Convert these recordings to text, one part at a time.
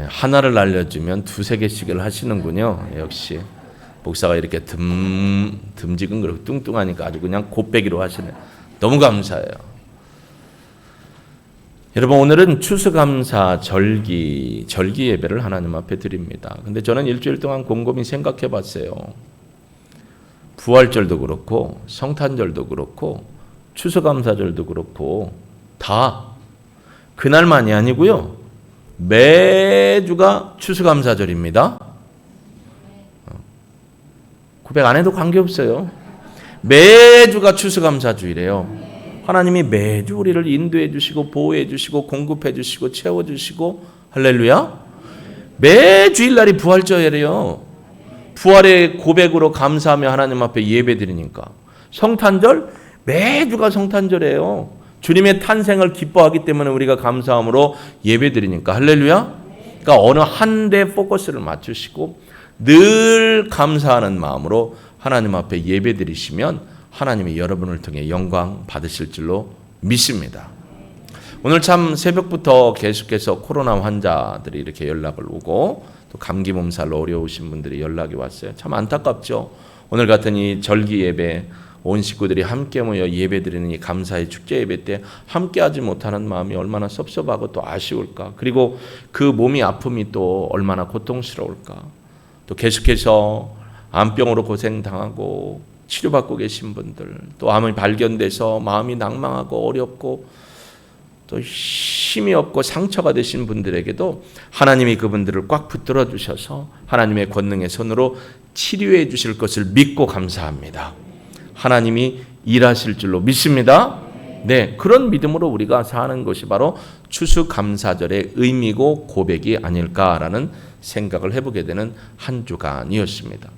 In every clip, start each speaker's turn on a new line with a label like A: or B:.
A: 하나를 날려주면 두세 개씩을 하시는군요. 역시 목사가 이렇게 듬직은 그렇고 뚱뚱하니까 아주 그냥 곱빼기로 하시네. 너무 감사해요. 여러분, 오늘은 추수감사 절기 예배를 하나님 앞에 드립니다. 근데 저는 일주일 동안 곰곰이 생각해 봤어요. 부활절도 그렇고 성탄절도 그렇고 추수감사절도 그렇고 다 그날만이 아니고요. 매주가 추수감사절입니다. 고백 안 해도 관계없어요. 매주가 추수감사주일이에요. 하나님이 매주 우리를 인도해 주시고 보호해 주시고 공급해 주시고 채워 주시고 할렐루야. 매주일날이 부활절이에요. 부활의 고백으로 감사하며 하나님 앞에 예배드리니까. 성탄절 매주가 성탄절이에요. 주님의 탄생을 기뻐하기 때문에 우리가 감사함으로 예배드리니까 할렐루야. 그러니까 어느 한 대 포커스를 맞추시고 늘 감사하는 마음으로 하나님 앞에 예배드리시면 하나님이 여러분을 통해 영광 받으실 줄로 믿습니다. 오늘 참 새벽부터 계속해서 코로나 환자들이 이렇게 연락을 오고 또 감기 몸살로 어려우신 분들이 연락이 왔어요. 참 안타깝죠. 오늘 같은 이 절기 예배 온 식구들이 함께 모여 예배드리는 이 감사의 축제 예배 때 함께하지 못하는 마음이 얼마나 섭섭하고 또 아쉬울까. 그리고 그 몸이 아픔이 또 얼마나 고통스러울까. 또 계속해서 암병으로 고생당하고 치료받고 계신 분들, 또 암이 발견돼서 마음이 낭망하고 어렵고 또 힘이 없고 상처가 되신 분들에게도 하나님이 그분들을 꽉 붙들어 주셔서 하나님의 권능의 손으로 치료해 주실 것을 믿고 감사합니다. 하나님이 일하실 줄로 믿습니다. 네, 그런 믿음으로 우리가 사는 것이 바로 추수감사절의 의미고 고백이 아닐까라는 생각을 해보게 되는 한 주간이었습니다.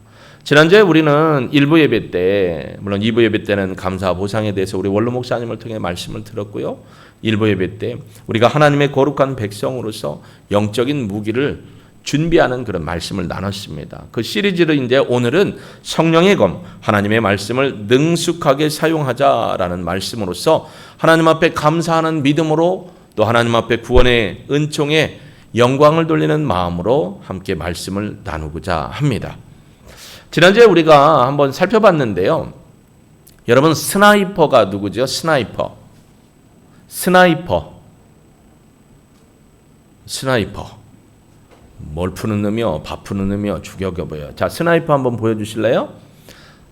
A: 지난주에 우리는 1부 예배 때, 물론 2부 예배 때는 감사 보상에 대해서 우리 원로 목사님을 통해 말씀을 들었고요. 1부 예배 때 우리가 하나님의 거룩한 백성으로서 영적인 무기를 준비하는 그런 말씀을 나눴습니다. 그 시리즈로 이제 오늘은 성령의 검, 하나님의 말씀을 능숙하게 사용하자라는 말씀으로서 하나님 앞에 감사하는 믿음으로 또 하나님 앞에 구원의 은총에 영광을 돌리는 마음으로 함께 말씀을 나누고자 합니다. 지난주에 우리가 한번 살펴봤는데요. 여러분, 스나이퍼가 누구죠? 스나이퍼. 뭘 푸는 놈이요? 밥 푸는 놈이요? 죽여겨봐요. 자, 스나이퍼 한번 보여주실래요?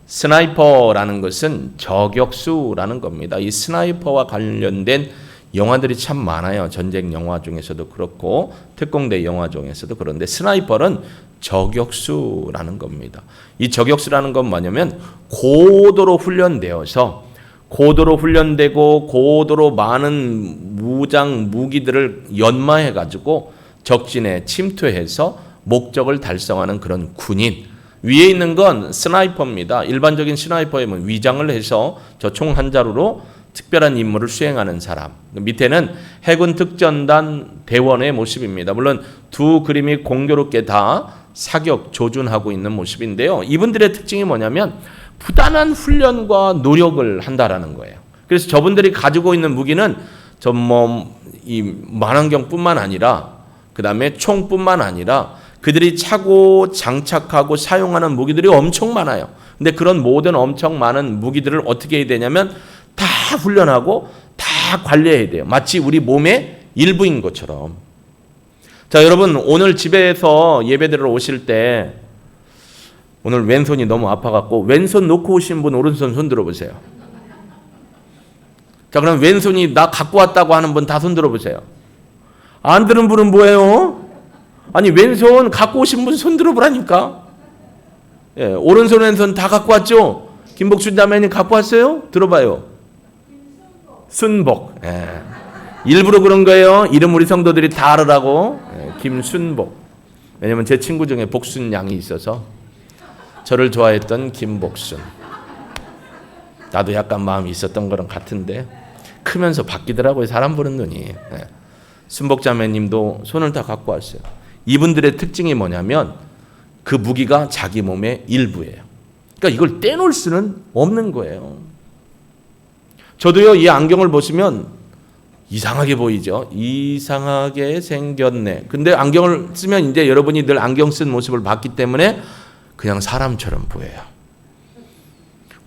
A: 스나이퍼라는 것은 저격수라는 겁니다. 이 스나이퍼와 관련된 영화들이 참 많아요. 전쟁 영화 중에서도 그렇고 특공대 영화 중에서도 그런데 스나이퍼는 저격수라는 겁니다. 이 저격수라는 건 뭐냐면 고도로 훈련되어서 고도로 훈련되고 고도로 많은 무장 무기들을 연마해 가지고 적진에 침투해서 목적을 달성하는 그런 군인. 위에 있는 건 스나이퍼입니다. 일반적인 스나이퍼에 위장을 해서 저 총 한 자루로 특별한 임무를 수행하는 사람. 밑에는 해군 특전단 대원의 모습입니다. 물론 두 그림이 공교롭게 다 사격 조준하고 있는 모습인데요. 이분들의 특징이 뭐냐면 부단한 훈련과 노력을 한다라는 거예요. 그래서 저분들이 가지고 있는 무기는 이 만원경뿐만 아니라 그 다음에 총뿐만 아니라 그들이 차고 장착하고 사용하는 무기들이 엄청 많아요. 근데 그런 모든 엄청 많은 무기들을 어떻게 해야 되냐면 다 훈련하고 다 관리해야 돼요. 마치 우리 몸의 일부인 것처럼. 자, 여러분, 오늘 집에서 예배드리러 오실 때 오늘 왼손이 너무 아파갖고 왼손 놓고 오신 분 오른손 손 들어보세요. 자, 그럼 왼손이 나 갖고 왔다고 하는 분 다 손 들어보세요. 안 드는 분은 뭐예요? 아니, 왼손 갖고 오신 분 손 들어보라니까. 예, 오른손 왼손 다 갖고 왔죠? 김복순 자매님 갖고 왔어요? 들어봐요. 순복. 예. 일부러 그런 거예요. 이름 우리 성도들이 다 알으라고. 예, 김순복. 왜냐면 제 친구 중에 복순 양이 있어서 저를 좋아했던 김복순. 나도 약간 마음이 있었던 거랑 같은데 크면서 바뀌더라고요. 사람 보는 눈이. 예. 순복 자매님도 손을 다 갖고 왔어요. 이분들의 특징이 뭐냐면 그 무기가 자기 몸의 일부예요. 그러니까 이걸 떼놓을 수는 없는 거예요. 저도요, 이 안경을 보시면 이상하게 보이죠? 이상하게 생겼네. 근데 안경을 쓰면 이제 여러분이 늘 안경 쓴 모습을 봤기 때문에 그냥 사람처럼 보여요.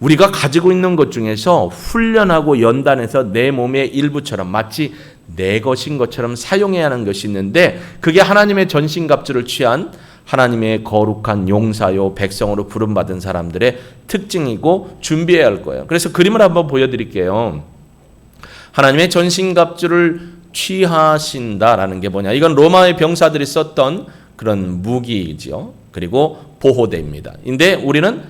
A: 우리가 가지고 있는 것 중에서 훈련하고 연단해서 내 몸의 일부처럼 마치 내 것인 것처럼 사용해야 하는 것이 있는데 그게 하나님의 전신갑주를 취한 하나님의 거룩한 용사요 백성으로 부름받은 사람들의 특징이고 준비해야 할 거예요. 그래서 그림을 한번 보여드릴게요. 하나님의 전신갑주를 취하신다라는 게 뭐냐? 이건 로마의 병사들이 썼던 그런 무기이죠. 그리고 보호대입니다. 근데 우리는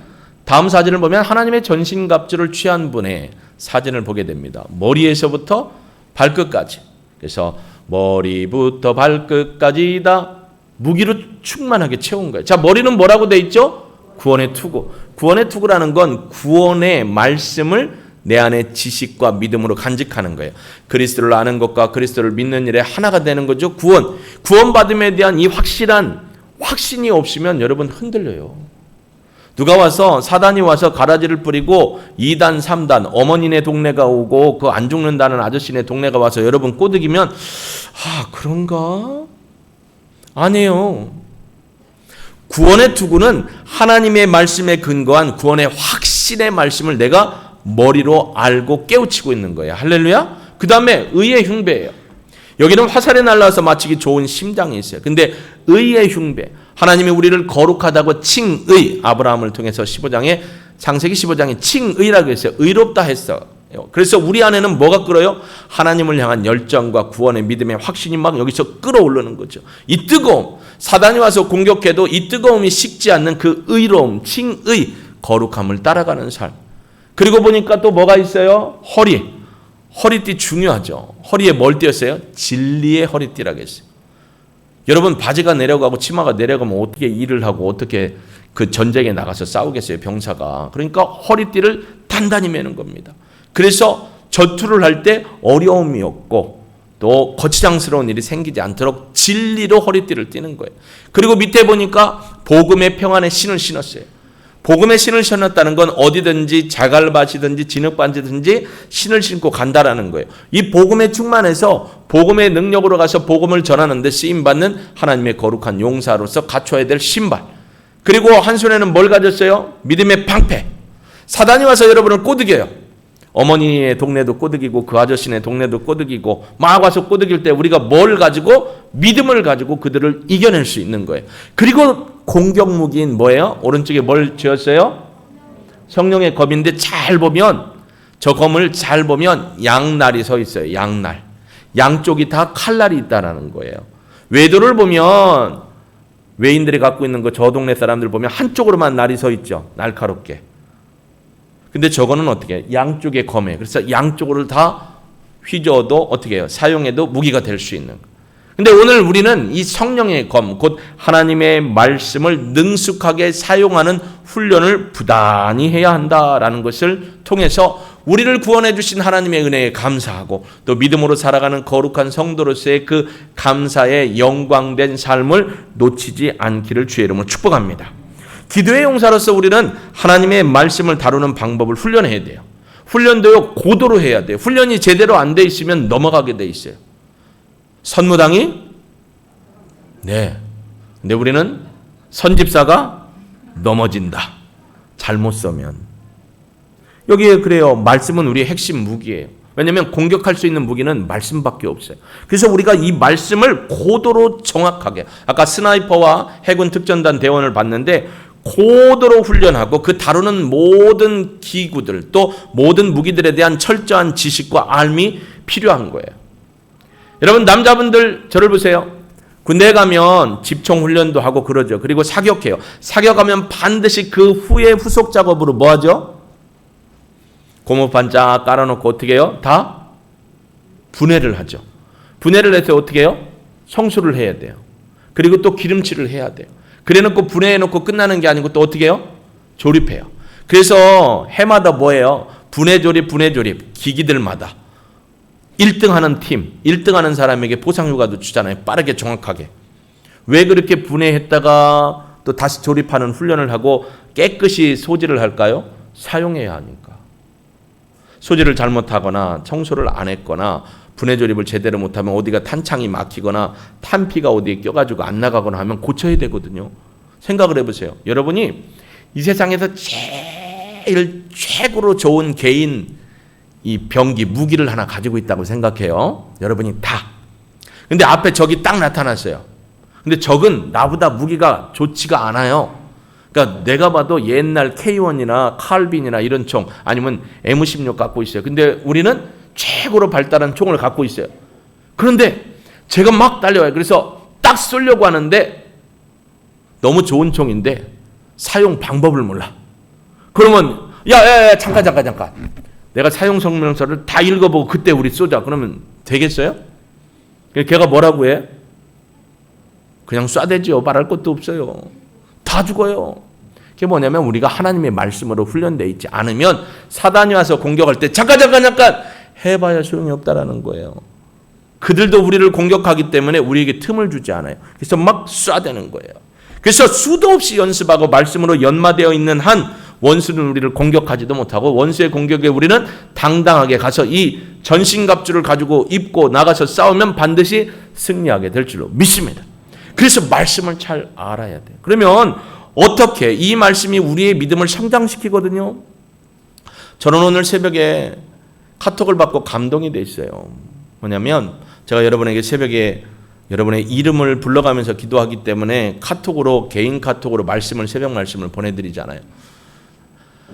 A: 다음 사진을 보면 하나님의 전신갑주를 취한 분의 사진을 보게 됩니다. 머리에서부터 발끝까지. 그래서 머리부터 발끝까지다 무기로 충만하게 채운 거예요. 자, 머리는 뭐라고 돼 있죠? 구원의 투구. 구원의 투구라는 건 구원의 말씀을 내 안에 지식과 믿음으로 간직하는 거예요. 그리스도를 아는 것과 그리스도를 믿는 일에 하나가 되는 거죠. 구원받음에 대한 이 확실한 확신이 없으면 여러분 흔들려요. 누가 와서 사단이 와서 가라지를 뿌리고 2단 3단 어머니네 동네가 오고 그 안 죽는다는 아저씨네 동네가 와서 여러분 꼬드기면 그런가? 아니에요. 구원의 투구는 하나님의 말씀에 근거한 구원의 확신의 말씀을 내가 머리로 알고 깨우치고 있는 거예요. 할렐루야. 그 다음에 의의 흉배예요. 여기는 화살이 날라서 맞추기 좋은 심장이 있어요. 근데 의의 흉배, 하나님이 우리를 거룩하다고 칭의, 아브라함을 통해서 창세기 15장에 칭의라고 했어요. 의롭다 했어요. 그래서 우리 안에는 뭐가 끓어요? 하나님을 향한 열정과 구원의 믿음의 확신이 막 여기서 끓어오르는 거죠. 이 뜨거움, 사단이 와서 공격해도 이 뜨거움이 식지 않는 그 의로움, 칭의, 거룩함을 따라가는 삶. 그리고 보니까 또 뭐가 있어요? 허리띠 중요하죠. 허리에 뭘 띄었어요? 진리의 허리띠라고 했어요. 여러분 바지가 내려가고 치마가 내려가면 어떻게 일을 하고 어떻게 그 전쟁에 나가서 싸우겠어요, 병사가. 그러니까 허리띠를 단단히 매는 겁니다. 그래서 전투를 할 때 어려움이 없고 또 거치장스러운 일이 생기지 않도록 진리로 허리띠를 띠는 거예요. 그리고 밑에 보니까 복음의 평안의 신을 신었어요. 복음의 신을 신었다는 건 어디든지 자갈밭이든지 진흙반지든지 신을 신고 간다라는 거예요. 이 복음에 충만해서 복음의 능력으로 가서 복음을 전하는 데 쓰임받는 하나님의 거룩한 용사로서 갖춰야 될 신발. 그리고 한 손에는 뭘 가졌어요? 믿음의 방패. 사단이 와서 여러분을 꼬드겨요. 어머니의 동네도 꼬드기고 그 아저씨네 동네도 꼬드기고 막 와서 꼬드길 때 우리가 뭘 가지고 믿음을 가지고 그들을 이겨낼 수 있는 거예요. 그리고 공격 무기인 뭐예요? 오른쪽에 뭘 지었어요? 성령의 검인데 잘 보면 저 검을 잘 보면 양날이 서 있어요. 양날. 양쪽이 다 칼날이 있다라는 거예요. 외도를 보면 외인들이 갖고 있는 거 저 동네 사람들 보면 한쪽으로만 날이 서 있죠. 날카롭게. 근데 저거는 어떻게 해요? 양쪽에 검에. 그래서 양쪽으로 다 휘저어도 어떻게 해요? 사용해도 무기가 될 수 있는. 근데 오늘 우리는 이 성령의 검, 곧 하나님의 말씀을 능숙하게 사용하는 훈련을 부단히 해야 한다라는 것을 통해서 우리를 구원해 주신 하나님의 은혜에 감사하고 또 믿음으로 살아가는 거룩한 성도로서의 그 감사의 영광된 삶을 놓치지 않기를 주의 이름으로 축복합니다. 기도의 용사로서 우리는 하나님의 말씀을 다루는 방법을 훈련해야 돼요. 훈련도요 고도로 해야 돼요. 훈련이 제대로 안 돼 있으면 넘어가게 돼 있어요. 선무당이 근데 우리는 선집사가 넘어진다. 잘못 써면. 여기에 그래요. 말씀은 우리의 핵심 무기예요. 왜냐하면 공격할 수 있는 무기는 말씀밖에 없어요. 그래서 우리가 이 말씀을 고도로 정확하게, 아까 스나이퍼와 해군 특전단 대원을 봤는데 고도로 훈련하고 그 다루는 모든 기구들 또 모든 무기들에 대한 철저한 지식과 알미 필요한 거예요. 여러분 남자분들 저를 보세요. 군대에 가면 집총 훈련도 하고 그러죠. 그리고 사격해요. 사격하면 반드시 그 후에 후속 작업으로 뭐 하죠? 고무판 쫙 깔아놓고 어떻게 해요? 다 분해를 하죠. 분해를 해서 어떻게 해요? 성수를 해야 돼요. 그리고 또 기름칠을 해야 돼요. 그래놓고 분해해놓고 끝나는 게 아니고 또 어떻게 해요? 조립해요. 그래서 해마다 뭐예요? 분해조립 기기들마다 1등하는 팀, 1등하는 사람에게 보상휴가도 주잖아요. 빠르게 정확하게. 왜 그렇게 분해했다가 또 다시 조립하는 훈련을 하고 깨끗이 소지를 할까요? 사용해야 하니까. 소지를 잘못하거나 청소를 안 했거나 분해 조립을 제대로 못하면 어디가 탄창이 막히거나 탄피가 어디에 껴가지고 안 나가거나 하면 고쳐야 되거든요. 생각을 해보세요. 여러분이 이 세상에서 제일 최고로 좋은 개인 이 병기, 무기를 하나 가지고 있다고 생각해요. 여러분이 다. 근데 앞에 적이 딱 나타났어요. 근데 적은 나보다 무기가 좋지가 않아요. 그러니까 내가 봐도 옛날 K1이나 칼빈이나 이런 총 아니면 M16 갖고 있어요. 근데 우리는 최고로 발달한 총을 갖고 있어요. 그런데 제가 막 달려와요. 그래서 딱 쏘려고 하는데 너무 좋은 총인데 사용 방법을 몰라. 그러면 야 잠깐. 내가 사용 설명서를 다 읽어보고 그때 우리 쏘자. 그러면 되겠어요? 걔가 뭐라고 해? 그냥 쏴대죠. 말할 것도 없어요. 다 죽어요. 그게 뭐냐면 우리가 하나님의 말씀으로 훈련되어 있지 않으면 사단이 와서 공격할 때 잠깐 해봐야 소용이 없다라는 거예요. 그들도 우리를 공격하기 때문에 우리에게 틈을 주지 않아요. 그래서 막 쏴대는 거예요. 그래서 수도 없이 연습하고 말씀으로 연마되어 있는 한 원수는 우리를 공격하지도 못하고 원수의 공격에 우리는 당당하게 가서 이 전신갑주를 가지고 입고 나가서 싸우면 반드시 승리하게 될 줄로 믿습니다. 그래서 말씀을 잘 알아야 돼요. 그러면 어떻게 이 말씀이 우리의 믿음을 성장시키거든요. 저는 오늘 새벽에 카톡을 받고 감동이 됐어요. 뭐냐면 제가 여러분에게 새벽에 여러분의 이름을 불러가면서 기도하기 때문에 카톡으로 개인 카톡으로 새벽 말씀을 보내드리잖아요.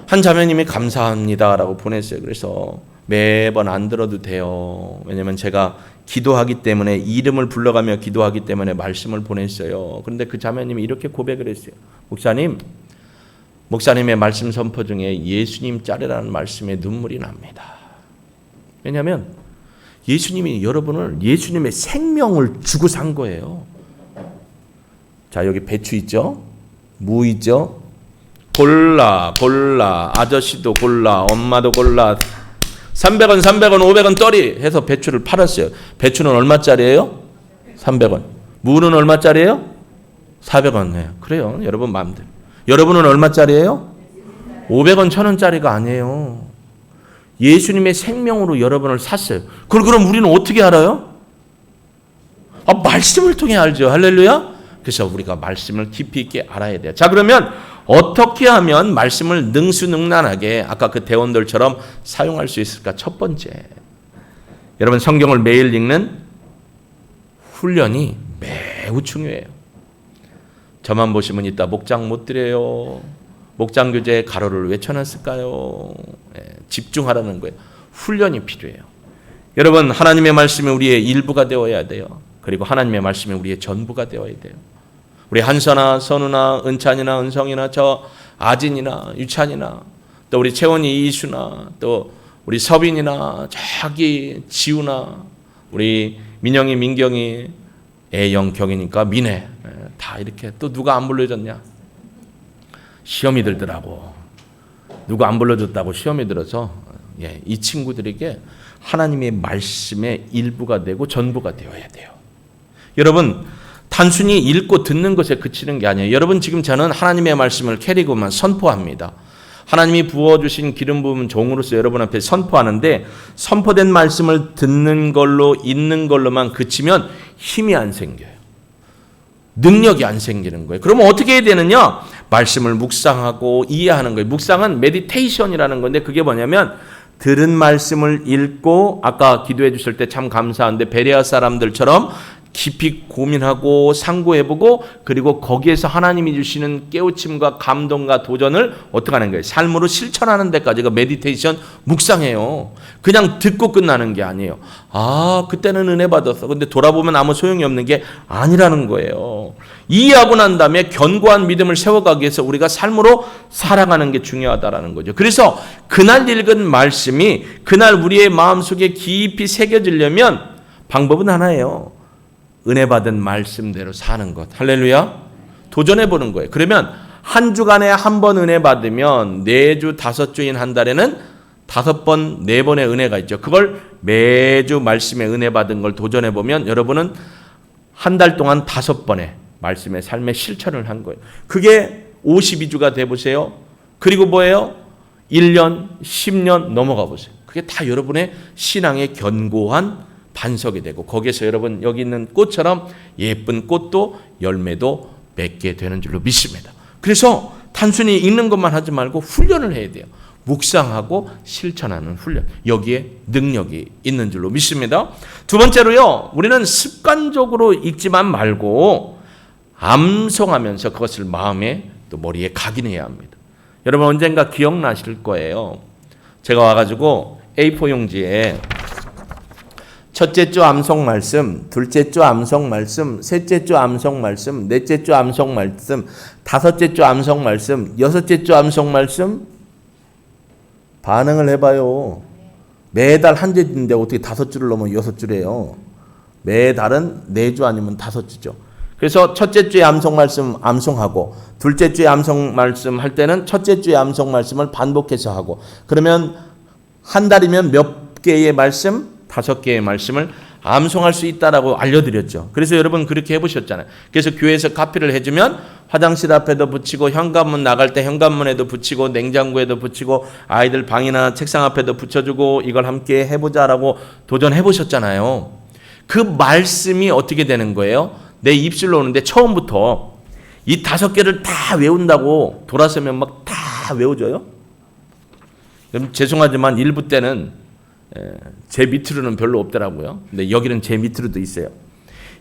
A: 한 자매님이 감사합니다라고 보냈어요. 그래서 매번 안 들어도 돼요. 왜냐면 제가 기도하기 때문에 이름을 불러가며 기도하기 때문에 말씀을 보냈어요. 그런데 그 자매님이 이렇게 고백을 했어요. 목사님의 말씀 선포 중에 예수님 자르라는 말씀에 눈물이 납니다. 왜냐하면 예수님이 여러분을 예수님의 생명을 주고 산 거예요. 자, 여기 배추 있죠? 무 있죠? 골라 아저씨도 골라 엄마도 골라 300원 500원 떨이 해서 배추를 팔았어요. 배추는 얼마짜리예요? 300원. 무는 얼마짜리예요? 400원. 네. 그래요. 여러분 마음대로. 여러분은 얼마짜리예요? 500원 1000원짜리가 아니에요. 예수님의 생명으로 여러분을 샀어요. 그럼 우리는 어떻게 알아요? 말씀을 통해 알죠. 할렐루야. 그래서 우리가 말씀을 깊이 있게 알아야 돼요. 자, 그러면 어떻게 하면 말씀을 능수능란하게 아까 그 대원들처럼 사용할 수 있을까? 첫 번째, 여러분 성경을 매일 읽는 훈련이 매우 중요해요. 저만 보시면 이따 목장 못 드려요. 목장 교재에 가로를 왜 쳐놨을까요? 집중하라는 거예요. 훈련이 필요해요. 여러분 하나님의 말씀이 우리의 일부가 되어야 돼요. 그리고 하나님의 말씀이 우리의 전부가 되어야 돼요. 우리 한서나 선우나 은찬이나 은성이나 저 아진이나 유찬이나 또 우리 채원이 이수나 또 우리 서빈이나 저기 지우나 우리 민영이 민경이 애영 경이니까 민혜 다 이렇게 또 누가 안 불러줬냐? 시험이 들더라고. 누가 안 불러줬다고 시험이 들어서 이 친구들에게 하나님의 말씀의 일부가 되고 전부가 되어야 돼요. 여러분 단순히 읽고 듣는 것에 그치는 게 아니에요. 여러분 지금 저는 하나님의 말씀을 캐리고만 선포합니다. 하나님이 부어주신 기름 부은 종으로서 여러분 앞에 선포하는데 선포된 말씀을 듣는 걸로 읽는 걸로만 그치면 힘이 안 생겨요. 능력이 안 생기는 거예요. 그러면 어떻게 해야 되느냐? 말씀을 묵상하고 이해하는 거예요. 묵상은 메디테이션이라는 건데 그게 뭐냐면 들은 말씀을 읽고 아까 기도해 주실 때 참 감사한데 베레아 사람들처럼 깊이 고민하고 상고해보고 그리고 거기에서 하나님이 주시는 깨우침과 감동과 도전을 어떻게 하는 거예요? 삶으로 실천하는 데까지가 메디테이션 묵상해요. 그냥 듣고 끝나는 게 아니에요. 그때는 은혜 받았어. 근데 돌아보면 아무 소용이 없는 게 아니라는 거예요. 이해하고 난 다음에 견고한 믿음을 세워가기 위해서 우리가 삶으로 살아가는 게 중요하다라는 거죠. 그래서 그날 읽은 말씀이 그날 우리의 마음속에 깊이 새겨지려면 방법은 하나예요. 은혜 받은 말씀대로 사는 것. 할렐루야. 도전해 보는 거예요. 그러면 한 주간에 한 번 은혜 받으면 4주 5주인 한 달에는 5번 4번의 은혜가 있죠. 그걸 매주 말씀에 은혜 받은 걸 도전해 보면 여러분은 한 달 동안 5번의 말씀의 삶의 실천을 한 거예요. 그게 52주가 돼 보세요. 그리고 뭐예요? 1년, 10년 넘어가 보세요. 그게 다 여러분의 신앙의 견고한 반석이 되고 거기에서 여러분 여기 있는 꽃처럼 예쁜 꽃도 열매도 맺게 되는 줄로 믿습니다. 그래서 단순히 읽는 것만 하지 말고 훈련을 해야 돼요. 묵상하고 실천하는 훈련. 여기에 능력이 있는 줄로 믿습니다. 두 번째로요. 우리는 습관적으로 읽지만 말고 암송하면서 그것을 마음에 또 머리에 각인해야 합니다. 여러분 언젠가 기억나실 거예요. 제가 와가지고 A4 용지에 첫째 주 암송 말씀, 둘째 주 암송 말씀, 셋째 주 암송 말씀, 넷째 주 암송 말씀, 다섯째 주 암송 말씀, 여섯째 주 암송 말씀. 반응을 해봐요. 매달 한 주인데 어떻게 5주를 넘어 6주래요. 매달은 4주 아니면 5주죠. 그래서 첫째 주에 암송 말씀 암송하고 둘째 주에 암송 말씀 할 때는 첫째 주에 암송 말씀을 반복해서 하고 그러면 한 달이면 몇 개의 말씀? 5개의 말씀을 암송할 수 있다라고 알려드렸죠. 그래서 여러분 그렇게 해보셨잖아요. 그래서 교회에서 카피를 해주면 화장실 앞에도 붙이고 현관문 나갈 때 현관문에도 붙이고 냉장고에도 붙이고 아이들 방이나 책상 앞에도 붙여주고 이걸 함께 해보자라고 도전해보셨잖아요. 그 말씀이 어떻게 되는 거예요? 내 입술로 오는데 처음부터 이 5개를 다 외운다고 돌아서면 막 다 외워져요? 죄송하지만 일부 때는 제 밑으로는 별로 없더라고요. 근데 여기는 제 밑으로도 있어요.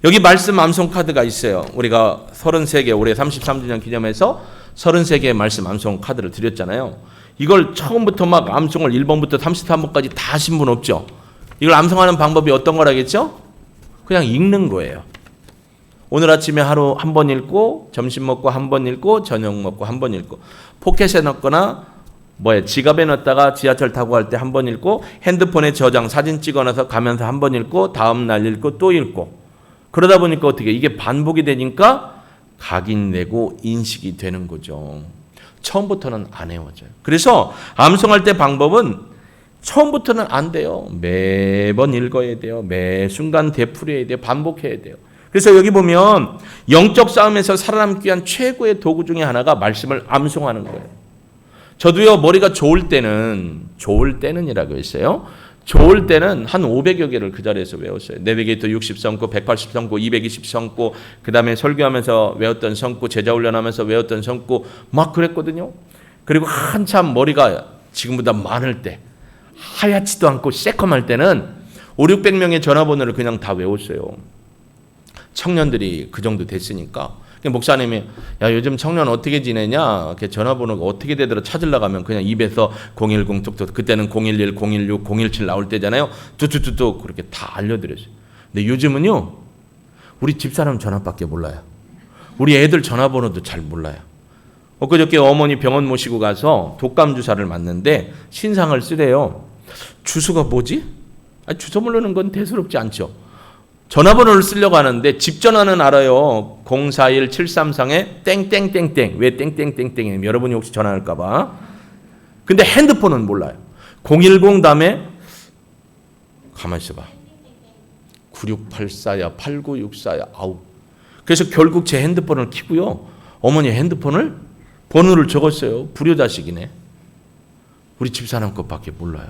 A: 여기 말씀 암송 카드가 있어요. 우리가 33개 올해 33주년 기념해서 33개의 말씀 암송 카드를 드렸잖아요. 이걸 처음부터 막 암송을 1번부터 33번까지 다 하신 분 없죠? 이걸 암송하는 방법이 어떤 거라겠죠? 그냥 읽는 거예요. 오늘 아침에 하루 한 번 읽고 점심 먹고 한 번 읽고 저녁 먹고 한 번 읽고 포켓에 넣거나 지갑에 넣었다가 지하철 타고 갈 때 한 번 읽고 핸드폰에 저장 사진 찍어놔서 가면서 한 번 읽고 다음 날 읽고 또 읽고 그러다 보니까 어떻게 이게 반복이 되니까 각인되고 인식이 되는 거죠. 처음부터는 안 외워져요. 그래서 암송할 때 방법은 처음부터는 안 돼요. 매번 읽어야 돼요. 매 순간 되풀이해야 돼요. 반복해야 돼요. 그래서 여기 보면 영적 싸움에서 살아남기 위한 최고의 도구 중에 하나가 말씀을 암송하는 거예요. 저도요 머리가 좋을 때는이라고 했어요. 좋을 때는 한 500여 개를 그 자리에서 외웠어요. 내비게이터 60성구, 180성구, 220성구, 그 다음에 설교하면서 외웠던 성구, 제자훈련하면서 외웠던 성구 막 그랬거든요. 그리고 한참 머리가 지금보다 많을 때 하얗지도 않고 새콤할 때는 500~600명의 전화번호를 그냥 다 외웠어요. 청년들이 그 정도 됐으니까. 목사님이 야 요즘 청년 어떻게 지내냐 이렇게 전화번호가 어떻게 되더라 찾으려고 하면 그냥 입에서 010 툭툭 그때는 011, 016, 017 나올 때잖아요. 뚜뚜뚜뚜 그렇게 다 알려드렸어요. 근데 요즘은요 우리 집사람 전화밖에 몰라요. 우리 애들 전화번호도 잘 몰라요. 엊그저께 어머니 병원 모시고 가서 독감 주사를 맞는데 신상을 쓰래요. 주소가 뭐지? 주소 모르는 건 대수롭지 않죠. 전화번호를 쓰려고 하는데 집 전화는 알아요. 041-733에 땡땡땡땡. 왜 땡땡땡땡이에요? 여러분이 혹시 전화할까 봐. 근데 핸드폰은 몰라요. 010 다음에 가만히 있어봐. 9684야 8964야 아우. 그래서 결국 제 핸드폰을 켜고요. 어머니 핸드폰을 번호를 적었어요. 불효자식이네. 우리 집사람 것밖에 몰라요.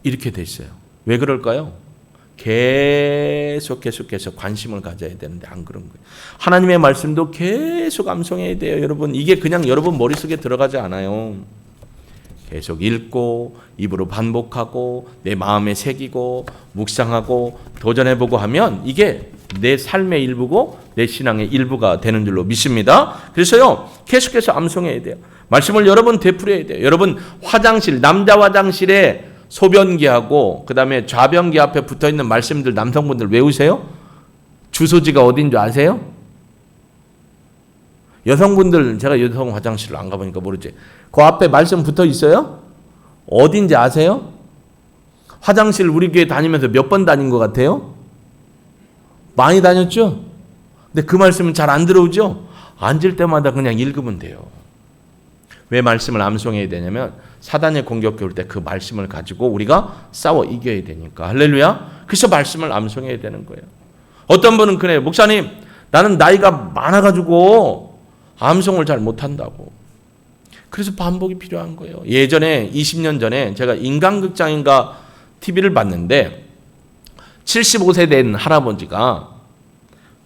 A: 이렇게 돼 있어요. 왜 그럴까요? 계속해서 관심을 가져야 되는데 안 그런 거예요. 하나님의 말씀도 계속 암송해야 돼요. 여러분 이게 그냥 여러분 머릿속에 들어가지 않아요. 계속 읽고 입으로 반복하고 내 마음에 새기고 묵상하고 도전해보고 하면 이게 내 삶의 일부고 내 신앙의 일부가 되는 줄로 믿습니다. 그래서요 계속해서 암송해야 돼요. 말씀을 여러분 되풀이해야 돼요. 여러분 화장실 남자 화장실에 소변기하고 그 다음에 좌변기 앞에 붙어있는 말씀들 남성분들 외우세요? 주소지가 어딘 줄 아세요? 여성분들 제가 여성 화장실을 안 가보니까 모르지. 그 앞에 말씀 붙어 있어요? 어딘지 아세요? 화장실 우리 교회 다니면서 몇 번 다닌 것 같아요? 많이 다녔죠? 근데 그 말씀은 잘 안 들어오죠? 앉을 때마다 그냥 읽으면 돼요. 왜 말씀을 암송해야 되냐면 사단의 공격이 올 때 그 말씀을 가지고 우리가 싸워 이겨야 되니까. 할렐루야. 그래서 말씀을 암송해야 되는 거예요. 어떤 분은 그래요. 목사님 나는 나이가 많아가지고 암송을 잘 못한다고. 그래서 반복이 필요한 거예요. 예전에 20년 전에 제가 인간극장인가 TV를 봤는데 75세 된 할아버지가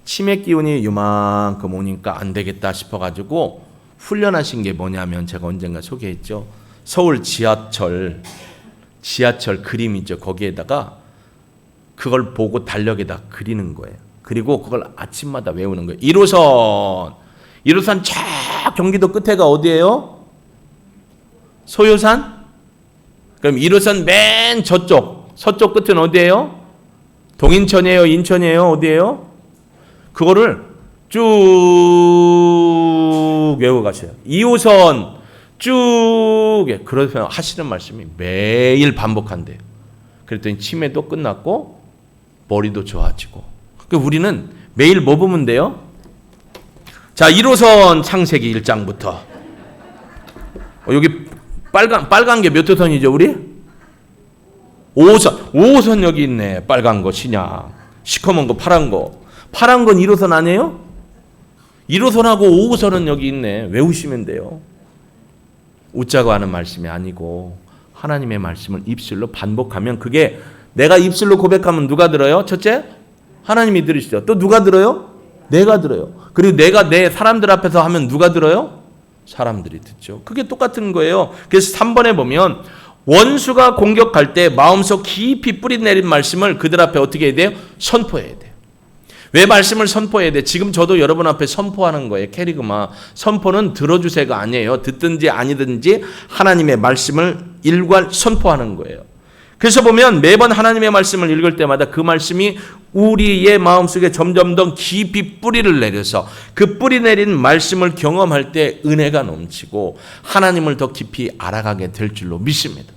A: 치매 기운이 요만큼 오니까 안 되겠다 싶어가지고 훈련하신 게 뭐냐면 제가 언젠가 소개했죠. 서울 지하철 그림이죠. 거기에다가 그걸 보고 달력에다 그리는 거예요. 그리고 그걸 아침마다 외우는 거예요. 1호선 쫙 경기도 끝에가 어디예요? 소요산? 그럼 1호선 맨 저쪽 서쪽 끝은 어디예요? 동인천이에요? 인천이에요? 어디예요? 그거를 쭉 외워가세요. 2호선 쭉 그러면서 하시는 말씀이 매일 반복한대요. 그랬더니 치매도 끝났고 머리도 좋아지고. 그러니까 우리는 매일 뭐 보면 돼요? 자, 1호선 창세기 1장부터 여기 빨간 게 몇 호선이죠 우리? 5호선 여기 있네. 빨간 거 신약, 시커먼 거 파란 건 1호선 아니에요? 1호선하고 5호선은 여기 있네. 외우시면 돼요. 웃자고 하는 말씀이 아니고 하나님의 말씀을 입술로 반복하면 그게 내가 입술로 고백하면 누가 들어요? 첫째, 하나님이 들으시죠. 또 누가 들어요? 내가 들어요. 그리고 내가 내 사람들 앞에서 하면 누가 들어요? 사람들이 듣죠. 그게 똑같은 거예요. 그래서 3번에 보면 원수가 공격할 때 마음속 깊이 뿌리 내린 말씀을 그들 앞에 어떻게 해야 돼요? 선포해야 돼요. 왜 말씀을 선포해야 돼? 지금 저도 여러분 앞에 선포하는 거예요. 캐리그마. 선포는 들어주세가 아니에요. 듣든지 아니든지 하나님의 말씀을 일괄 선포하는 거예요. 그래서 보면 매번 하나님의 말씀을 읽을 때마다 그 말씀이 우리의 마음속에 점점 더 깊이 뿌리를 내려서 그 뿌리 내린 말씀을 경험할 때 은혜가 넘치고 하나님을 더 깊이 알아가게 될 줄로 믿습니다.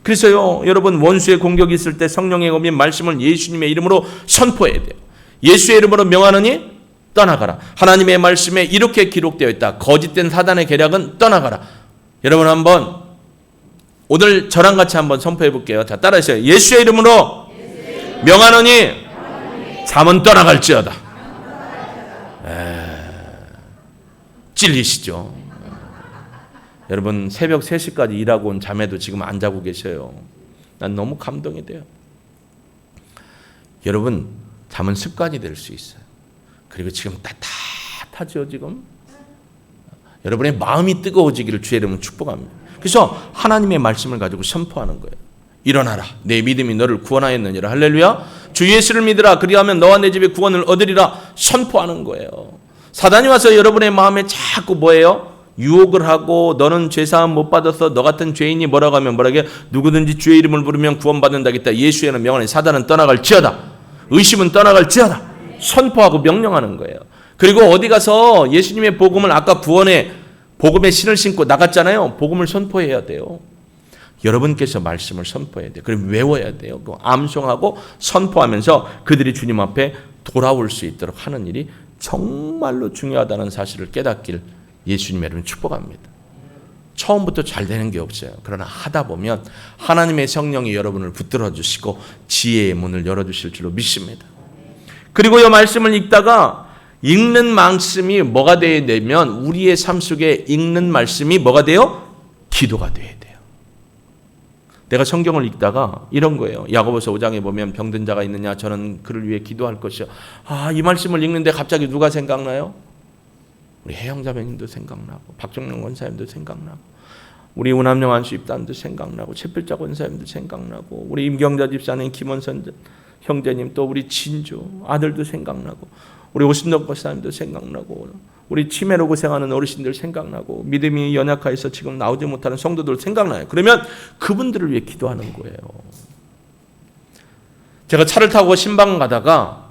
A: 그래서요, 여러분 원수의 공격이 있을 때 성령의 검인 말씀을 예수님의 이름으로 선포해야 돼요. 예수의 이름으로 명하느니 떠나가라. 하나님의 말씀에 이렇게 기록되어 있다. 거짓된 사단의 계략은 떠나가라. 여러분 한번 오늘 저랑 같이 한번 선포해 볼게요. 자, 따라하세요. 예수의 이름으로 명하노니 잠은 떠나갈지어다. 찔리시죠? 여러분 새벽 3시까지 일하고 온 자매도 지금 안 자고 계셔요. 난 너무 감동이 돼요. 여러분 잠은 습관이 될 수 있어요. 그리고 지금 따뜻하죠 지금? 여러분의 마음이 뜨거워지기를 주의 이름으로 축복합니다. 그래서 하나님의 말씀을 가지고 선포하는 거예요. 일어나라. 내 믿음이 너를 구원하였느니라. 할렐루야. 주 예수를 믿으라. 그리하면 너와 내 집에 구원을 얻으리라. 선포하는 거예요. 사단이 와서 여러분의 마음에 자꾸 뭐예요? 유혹을 하고 너는 죄사함 못 받아서 너 같은 죄인이 뭐라고 하면 뭐라게 누구든지 주의 이름을 부르면 구원받는다겠다. 예수의 명하니 사단은 떠나갈지어다. 의심은 떠나갈지어다. 선포하고 명령하는 거예요. 그리고 어디 가서 예수님의 복음을 아까 구원의 복음의 신을 신고 나갔잖아요. 복음을 선포해야 돼요. 여러분께서 말씀을 선포해야 돼요. 그리고 외워야 돼요. 암송하고 선포하면서 그들이 주님 앞에 돌아올 수 있도록 하는 일이 정말로 중요하다는 사실을 깨닫길 예수님의 이름으로 축복합니다. 처음부터 잘 되는 게 없어요. 그러나 하다 보면 하나님의 성령이 여러분을 붙들어 주시고 지혜의 문을 열어주실 줄로 믿습니다. 그리고 이 말씀을 읽다가 읽는 말씀이 뭐가 되어야 되면 우리의 삶 속에 읽는 말씀이 뭐가 돼요? 기도가 돼야 돼요. 내가 성경을 읽다가 이런 거예요. 야고보서 5장에 보면 병든 자가 있느냐 저는 그를 위해 기도할 것이요. 이 말씀을 읽는데 갑자기 누가 생각나요? 우리 혜영자매님도 생각나고 박정령 권사님도 생각나고 우리 운암령 안수 입단도 생각나고 채필자 권사님도 생각나고 우리 임경자 집사님 김원선 형제님 또 우리 진주 아들도 생각나고 우리 오신덕 권사님도 생각나고 우리 치매로 고생하는 어르신들 생각나고 믿음이 연약해서 지금 나오지 못하는 성도들 생각나요. 그러면 그분들을 위해 기도하는 거예요. 제가 차를 타고 신방 가다가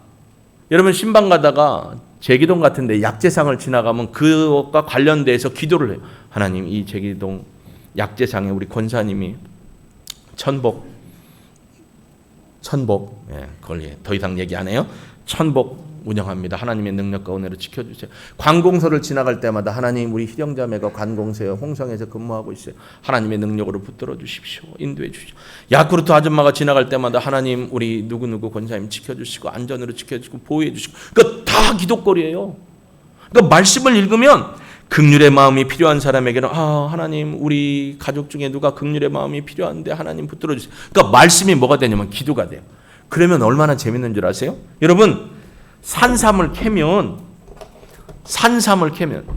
A: 여러분 신방 가다가 제기동 같은데 약재상을 지나가면 그것과 관련돼서 기도를 해요. 하나님 이 제기동 약재상에 우리 권사님이 천복 그걸 더 이상 얘기 안 해요. 천복 운영합니다. 하나님의 능력과 은혜로 지켜주세요. 관공서를 지나갈 때마다 하나님 우리 희령자매가 관공서에 홍성에서 근무하고 있어요. 하나님의 능력으로 붙들어 주십시오. 인도해 주십시오. 야쿠르트 아줌마가 지나갈 때마다 하나님 우리 누구누구 권사님 지켜주시고 안전으로 지켜주시고 보호해 주시고 그러니까 다 기도거리예요. 그러니까 말씀을 읽으면 긍휼의 마음이 필요한 사람에게는 하나님 우리 가족 중에 누가 긍휼의 마음이 필요한데 하나님 붙들어 주세요. 그러니까 말씀이 뭐가 되냐면 기도가 돼요. 그러면 얼마나 재밌는 줄 아세요? 여러분 산삼을 캐면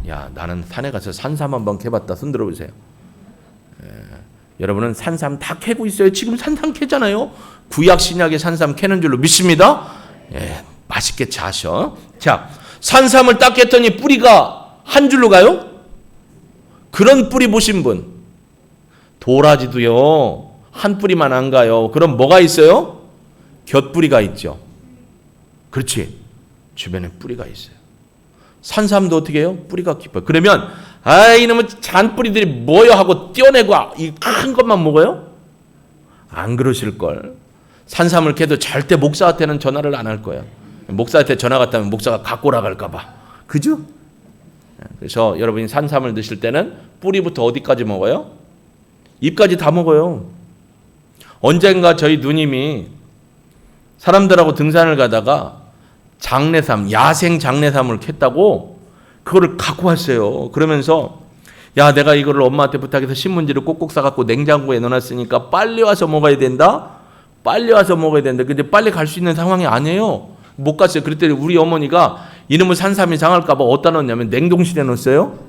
A: 야 나는 산에 가서 산삼 한번 캐봤다. 손 들어보세요. 여러분은 산삼 다 캐고 있어요. 지금 산삼 캐잖아요. 구약 신약의 산삼 캐는 줄로 믿습니다. 맛있게 자셔. 자, 산삼을 딱 깼더니 뿌리가 한 줄로 가요? 그런 뿌리 보신 분. 도라지도요. 한 뿌리만 안 가요. 그럼 뭐가 있어요? 곁뿌리가 있죠. 그렇지. 주변에 뿌리가 있어요. 산삼도 어떻게 해요? 뿌리가 깊어요. 그러면 이놈의 잔뿌리들이 뭐여 하고 떼어내고 이 큰 것만 먹어요? 안 그러실걸. 산삼을 캐도 절대 목사한테는 전화를 안 할 거예요. 목사한테 전화 갔다면 목사가 갖고 나갈까 봐. 그죠? 그래서 여러분이 산삼을 드실 때는 뿌리부터 어디까지 먹어요? 잎까지 다 먹어요. 언젠가 저희 누님이 사람들하고 등산을 가다가 장내삼, 야생 장내삼을 캤다고 그거를 갖고 왔어요. 그러면서 야 내가 이거를 엄마한테 부탁해서 신문지를 꼭꼭 싸갖고 냉장고에 넣어놨으니까 빨리 와서 먹어야 된다. 빨리 와서 먹어야 된다. 근데 빨리 갈 수 있는 상황이 아니에요. 못 갔어요. 그랬더니 우리 어머니가 이놈의 산삼이 상할까 봐 어디다 넣었냐면 냉동실에 넣었어요.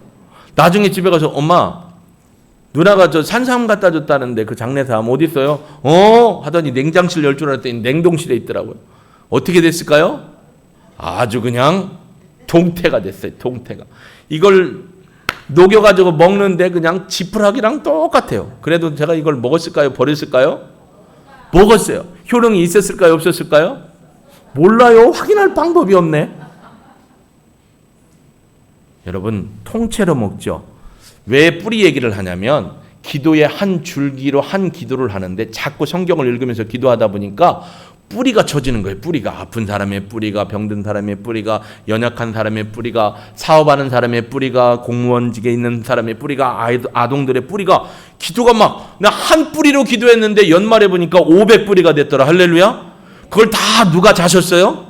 A: 나중에 집에 가서 엄마 누나가 저 산삼 갖다 줬다는데 그 장내삼 어디 있어요? 하더니 냉장실 열 줄 알았더니 냉동실에 있더라고요. 어떻게 됐을까요? 아주 그냥 동태가 됐어요. 동태가. 이걸 녹여가지고 먹는데 그냥 지푸라기랑 똑같아요. 그래도 제가 이걸 먹었을까요? 버렸을까요? 먹었어요. 효능이 있었을까요? 없었을까요? 몰라요. 확인할 방법이 없네. 여러분 통째로 먹죠. 왜 뿌리 얘기를 하냐면 기도의 한 줄기로 한 기도를 하는데 자꾸 성경을 읽으면서 기도하다 보니까 뿌리가 쳐지는 거예요. 뿌리가 아픈 사람의 뿌리가, 병든 사람의 뿌리가, 연약한 사람의 뿌리가, 사업하는 사람의 뿌리가, 공무원직에 있는 사람의 뿌리가, 아동들의 뿌리가, 기도가 막 나 한 뿌리로 기도했는데 연말에 보니까 500뿌리가 됐더라. 할렐루야. 그걸 다 누가 자셨어요?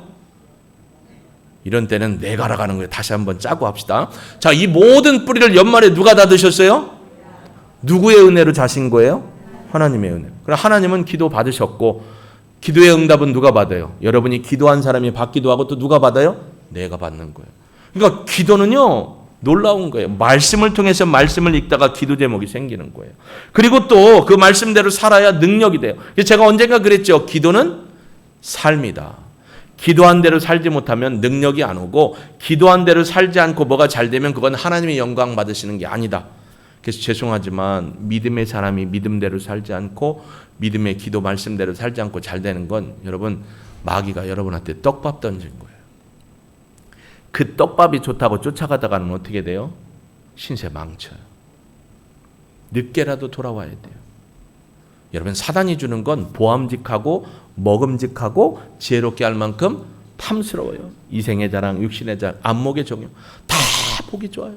A: 이런 때는 내가라가는 거예요. 다시 한번 짜고 합시다. 자, 이 모든 뿌리를 연말에 누가 다 드셨어요? 누구의 은혜로 자신 거예요? 하나님의 은혜. 그럼 하나님은 기도 받으셨고 기도의 응답은 누가 받아요? 여러분이 기도한 사람이 받기도 하고 또 누가 받아요? 내가 받는 거예요. 그러니까 기도는요 놀라운 거예요. 말씀을 통해서 말씀을 읽다가 기도 제목이 생기는 거예요. 그리고 또 그 말씀대로 살아야 능력이 돼요. 제가 언젠가 그랬죠. 기도는 삶이다. 기도한 대로 살지 못하면 능력이 안 오고 기도한 대로 살지 않고 뭐가 잘 되면 그건 하나님의 영광 받으시는 게 아니다. 그래서 죄송하지만 믿음의 사람이 믿음대로 살지 않고 믿음의 기도 말씀대로 살지 않고 잘 되는 건 여러분 마귀가 여러분한테 떡밥 던진 거예요. 그 떡밥이 좋다고 쫓아가다가는 어떻게 돼요? 신세 망쳐요. 늦게라도 돌아와야 돼요. 여러분 사단이 주는 건 보암직하고 먹음직하고 지혜롭게 할 만큼 탐스러워요. 이생의 자랑, 육신의 자랑, 안목의 정욕 다 보기 좋아요.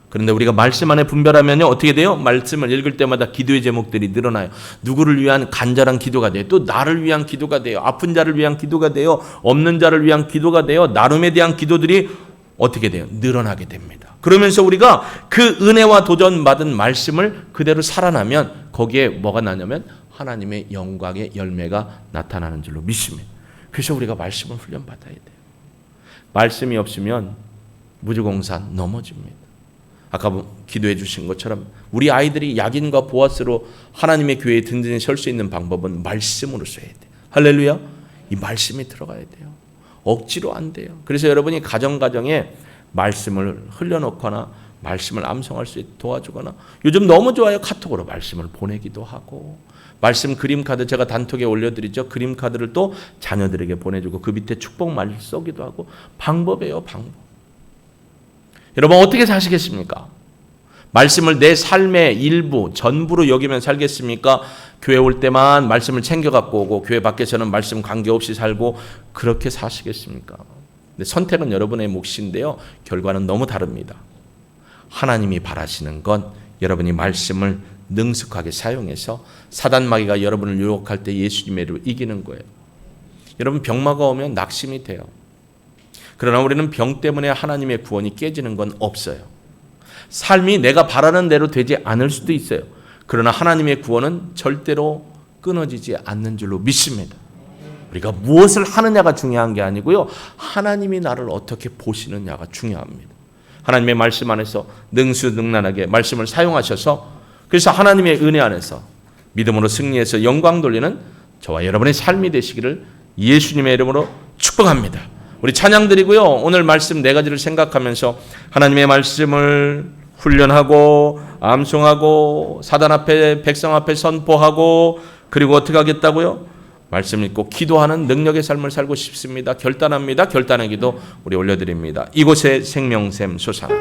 A: 그런데 우리가 말씀 안에 분별하면요 어떻게 돼요? 말씀을 읽을 때마다 기도의 제목들이 늘어나요. 누구를 위한 간절한 기도가 돼요. 또 나를 위한 기도가 돼요. 아픈 자를 위한 기도가 돼요. 없는 자를 위한 기도가 돼요. 나름에 대한 기도들이 어떻게 돼요? 늘어나게 됩니다. 그러면서 우리가 그 은혜와 도전받은 말씀을 그대로 살아나면 거기에 뭐가 나냐면 하나님의 영광의 열매가 나타나는 줄로 믿습니다. 그래서 우리가 말씀을 훈련받아야 돼요. 말씀이 없으면 무주공산 넘어집니다. 아까 기도해 주신 것처럼 우리 아이들이 약인과 보아스로 하나님의 교회에 든든히 설 수 있는 방법은 말씀으로 써야 돼요. 할렐루야. 이 말씀이 들어가야 돼요. 억지로 안 돼요. 그래서 여러분이 가정에 말씀을 흘려놓거나 말씀을 암송할 수 있도록 도와주거나 요즘 너무 좋아요. 카톡으로 말씀을 보내기도 하고 말씀 그림 카드 제가 단톡에 올려드리죠. 그림 카드를 또 자녀들에게 보내주고 그 밑에 축복 말 써기도 하고 방법이에요. 방법. 여러분 어떻게 사시겠습니까? 말씀을 내 삶의 일부, 전부로 여기면 살겠습니까? 교회 올 때만 말씀을 챙겨갖고 오고 교회 밖에서는 말씀 관계없이 살고 그렇게 사시겠습니까? 근데 선택은 여러분의 몫인데요. 결과는 너무 다릅니다. 하나님이 바라시는 건 여러분이 말씀을 능숙하게 사용해서 사단 마귀가 여러분을 유혹할 때 예수님의 이름으로 이기는 거예요. 여러분 병마가 오면 낙심이 돼요. 그러나 우리는 병 때문에 하나님의 구원이 깨지는 건 없어요. 삶이 내가 바라는 대로 되지 않을 수도 있어요. 그러나 하나님의 구원은 절대로 끊어지지 않는 줄로 믿습니다. 우리가 무엇을 하느냐가 중요한 게 아니고요. 하나님이 나를 어떻게 보시느냐가 중요합니다. 하나님의 말씀 안에서 능수능란하게 말씀을 사용하셔서 그래서 하나님의 은혜 안에서 믿음으로 승리해서 영광 돌리는 저와 여러분의 삶이 되시기를 예수님의 이름으로 축복합니다. 우리 찬양 드리고요. 오늘 말씀 네 가지를 생각하면서 하나님의 말씀을 훈련하고 암송하고 사단 앞에 백성 앞에 선포하고 그리고 어떻게 하겠다고요? 말씀 읽고 기도하는 능력의 삶을 살고 싶습니다. 결단합니다. 결단의 기도 우리 올려드립니다. 이곳에 생명샘 솟아나